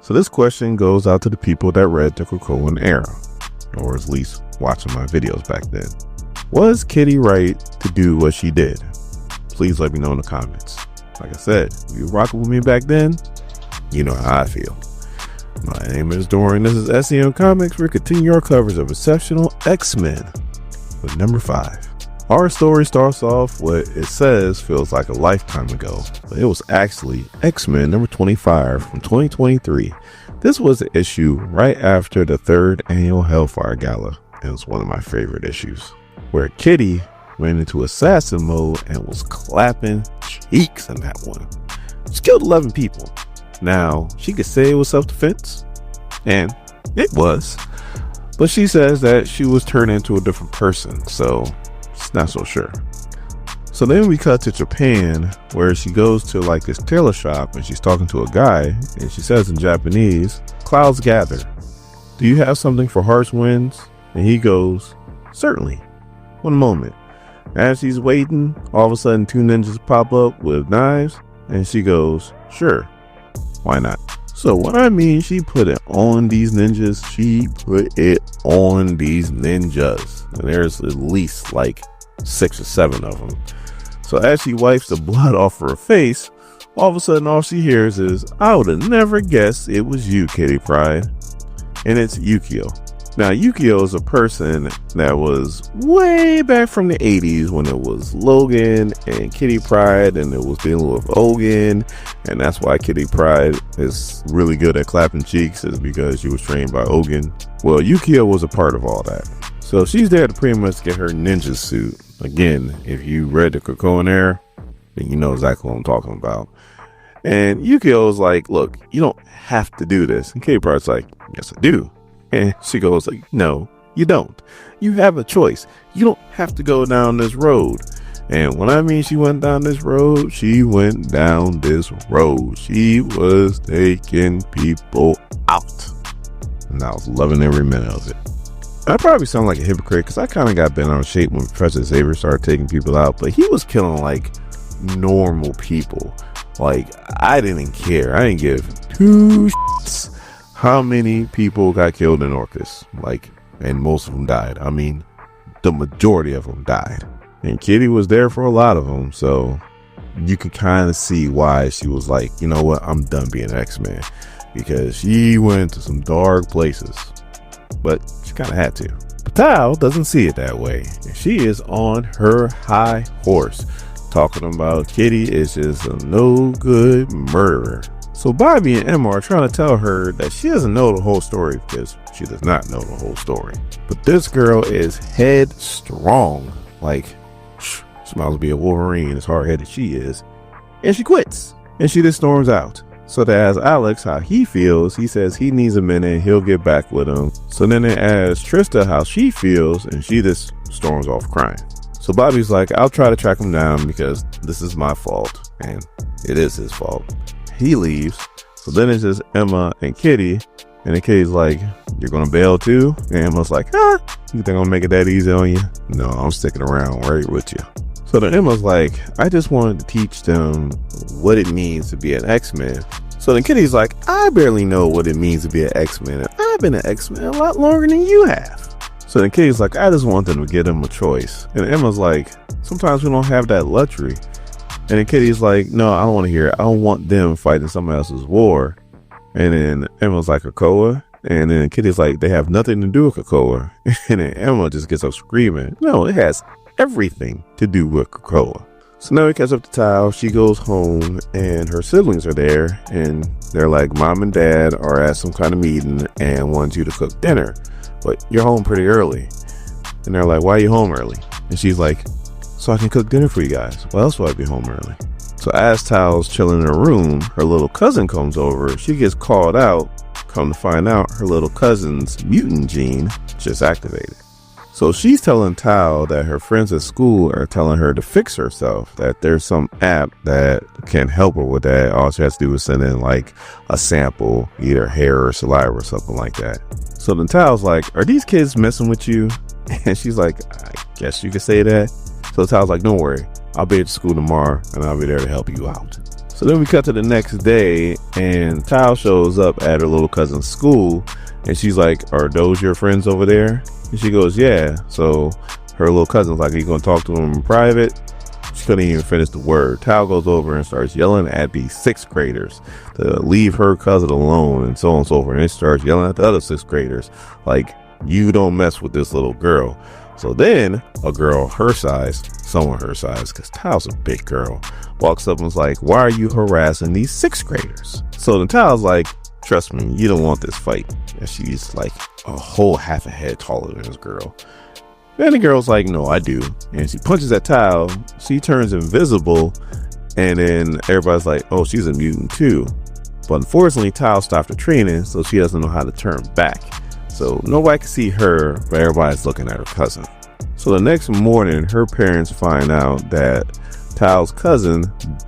So this question goes out to the people that read the Krakoan era, or at least watching my videos back then. Was Kitty right to do what she did? Please let me know in the comments. Like I said, if you were rocking with me back then, you know how I feel. My name is Dorian. This is SEM Comics. We're continuing our coverage of Exceptional X-Men with number 5. Our story starts off what it says feels like a lifetime ago, but it was actually X-Men number 25 from 2023. This was the issue right after the 3rd annual Hellfire Gala. It was one of my favorite issues, where Kitty went into assassin mode and was clapping cheeks in that one. She killed 11 people. Now, she could say it was self-defense, and it was, but she says that she was turned into a different person, so it's not so sure. So then we cut to Japan, where she goes to like this tailor shop and she's talking to a guy, and she says in Japanese, "Clouds gather. Do you have something for harsh winds?" And he goes, "Certainly. One moment." As she's waiting, all of a sudden 2 ninjas pop up with knives, and she goes, "Sure, why not?" So what I mean, she put it on these ninjas. She put it on these ninjas. And there's at least like 6 or 7 of them. So as she wipes the blood off her face, all of a sudden all she hears is, "I would have never guessed it was you, Kitty Pryde." And it's Yukio. Now, Yukio is a person that was way back from the 80s when it was Logan and Kitty Pryde, and it was dealing with Ogun, and that's why Kitty Pryde is really good at clapping cheeks, is because she was trained by Ogun. Well, Yukio was a part of all that. So she's there to pretty much get her ninja suit. Again, if you read the Krakoan era, then you know exactly what I'm talking about. And Yukio is like, "Look, you don't have to do this." And Kitty Pryde's like, "Yes, I do." And she goes like, "No, you don't. You have a choice. You don't have to go down this road." And when I mean she went down this road, she went down this road. She was taking people out. And I was loving every minute of it. I probably sound like a hypocrite because I kind of got bent out of shape when Professor Xavier started taking people out, but he was killing like normal people. Like, I didn't care. I didn't give 2 shits how many people got killed in Orcus, like, and most of them died. I mean, the majority of them died. And Kitty was there for a lot of them, so you can kind of see why she was like, "You know what, I'm done being an X-Men," because she went to some dark places, but she kind of had to. But Tao doesn't see it that way. She is on her high horse, talking about Kitty is just a no good murderer. So Bobby and Emma are trying to tell her that she doesn't know the whole story, because she does not know the whole story. But this girl is headstrong. Like, she might as well be a Wolverine, as hard-headed she is. And she quits. And she just storms out. So they ask Alex how he feels. He says he needs a minute and he'll get back with him. So then they ask Trista how she feels, and she just storms off crying. So Bobby's like, "I'll try to track him down because this is my fault." And it is his fault. He leaves. So then it's just Emma and Kitty, and then Kitty's like, "You're gonna bail too?" And Emma's like, "You think I'm gonna make it that easy on you?" "No, I'm sticking around right with you." So then Emma's like, "I just wanted to teach them what it means to be an X-Men." So then Kitty's like, "I barely know what it means to be an X-Men, and I've been an X-Men a lot longer than you have." So then Kitty's like, "I just want them to give them a choice." And Emma's like, "Sometimes we don't have that luxury." And then Kitty's like, "No, I don't want to hear it. I don't want them fighting someone else's war." And then Emma's like, "Krakoa?" And then Kitty's like, "They have nothing to do with Krakoa." And then Emma just gets up screaming, "No, it has everything to do with Krakoa." So now we catch up to Tao. She goes home and her siblings are there, and they're like, "Mom and Dad are at some kind of meeting and want you to cook dinner, but you're home pretty early." And they're like, "Why are you home early?" And she's like, "So I can cook dinner for you guys. Why else would I be home early?" So as Tao's chilling in her room, her little cousin comes over. She gets called out. Come to find out, her little cousin's mutant gene just activated. So she's telling Tao that her friends at school are telling her to fix herself, that there's some app that can help her with that. All she has to do is send in like a sample, either hair or saliva or something like that. So then Tao's like, "Are these kids messing with you?" And she's like, "I guess you could say that." So Tao's like, "Don't worry, I'll be at school tomorrow and I'll be there to help you out." So then we cut to the next day, and Tao shows up at her little cousin's school, and she's like, are those your friends over there? And she goes, yeah. So her little cousin's like, are you going to talk to them in private? She couldn't even finish the word. Tao goes over and starts yelling at these 6th graders to leave her cousin alone, and so on and so forth. And it starts yelling at the other 6th graders like, you don't mess with this little girl. So then a girl her size, someone her size, because Tao's a big girl, walks up and was like, why are you harassing these 6th graders? So then Tao's like, trust me, you don't want this fight. And she's like a whole half a head taller than this girl. And the girl's like, no, I do. And she punches at Tao. She turns invisible. And then everybody's like, oh, she's a mutant too. But unfortunately, Tao stopped her training, so she doesn't know how to turn back. So nobody can see her, but everybody's looking at her cousin. So the next morning, her parents find out that Tao's cousin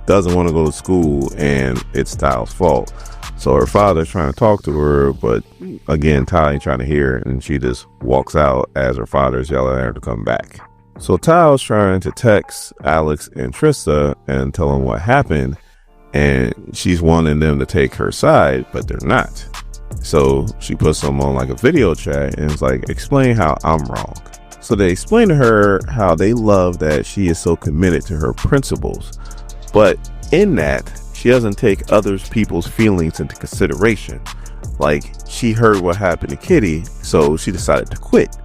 doesn't want to go to school, and it's Tao's fault. So her father's trying to talk to her, but again, Tao ain't trying to hear it, and she just walks out as her father's yelling at her to come back. So Tao's trying to text Alex and Trista and tell them what happened, and she's wanting them to take her side, but they're not. So she puts them on like a video chat and is like, explain how I'm wrong. So they explain to her how they love that she is so committed to her principles, but in that, she doesn't take others people's feelings into consideration. Like, she heard what happened to Kitty, so she decided to quit.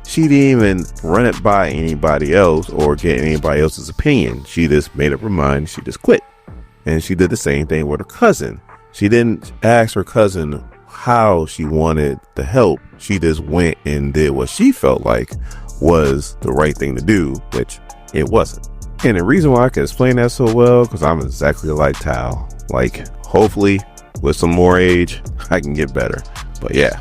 She didn't even run it by anybody else or get anybody else's opinion. She just made up her mind. She just quit. And she did the same thing with her cousin. She didn't ask her cousin how she wanted the help. She just went and did what she felt like was the right thing to do, which it wasn't. And the reason why I can explain that so well, because I'm exactly like Tao. Like, hopefully, with some more age, I can get better. But yeah,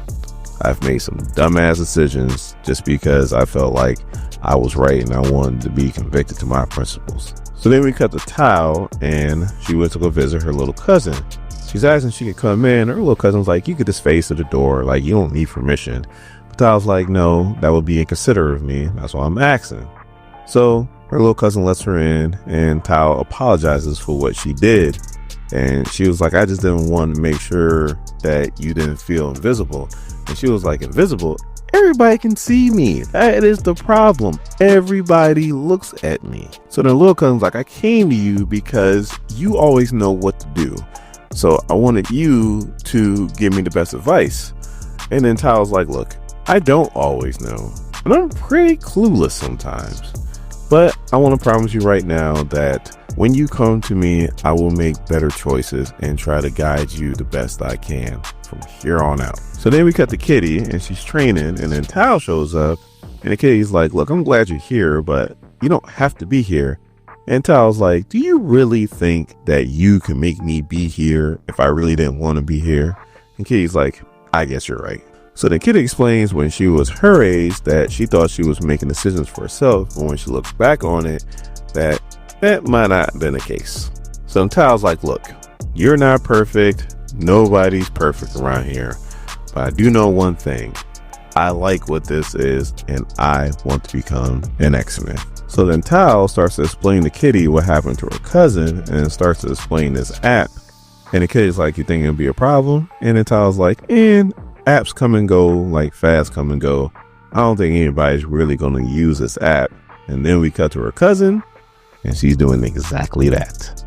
I've made some dumbass decisions just because I felt like I was right and I wanted to be convicted to my principles. So then we cut to Tao, and she went to go visit her little cousin. She's asking if she could come in. Her little cousin's like, you could just face to the door. Like, you don't need permission. But Tao's like, no, that would be inconsiderate of me. That's why I'm asking. So her little cousin lets her in, and Tao apologizes for what she did. And she was like, I just didn't want to make sure that you didn't feel invisible. And she was like, invisible? Everybody can see me. That is the problem. Everybody looks at me. So the little cousin's like, I came to you because you always know what to do. So I wanted you to give me the best advice. And then Tao's like, look, I don't always know. And I'm pretty clueless sometimes. But I want to promise you right now that when you come to me, I will make better choices and try to guide you the best I can from here on out. So then we cut to Kitty, and she's training, and then Tao shows up, and the Kitty's like, look, I'm glad you're here, but you don't have to be here. And Tao's like, do you really think that you can make me be here if I really didn't want to be here? And Kitty's like, I guess you're right. So then Kitty explains when she was her age that she thought she was making decisions for herself, but when she looks back on it, that might not have been the case. So Tao's like, look, you're not perfect. Nobody's perfect around here. But I do know one thing. I like what this is, and I want to become an X-Men. So then Tao starts to explain to Kitty what happened to her cousin and starts to explain this app. And the Kitty's like, you think it'll be a problem? And then Tao's like, and apps come and go, like fast come and go. I don't think anybody's really going to use this app. And then we cut to her cousin, and she's doing exactly that.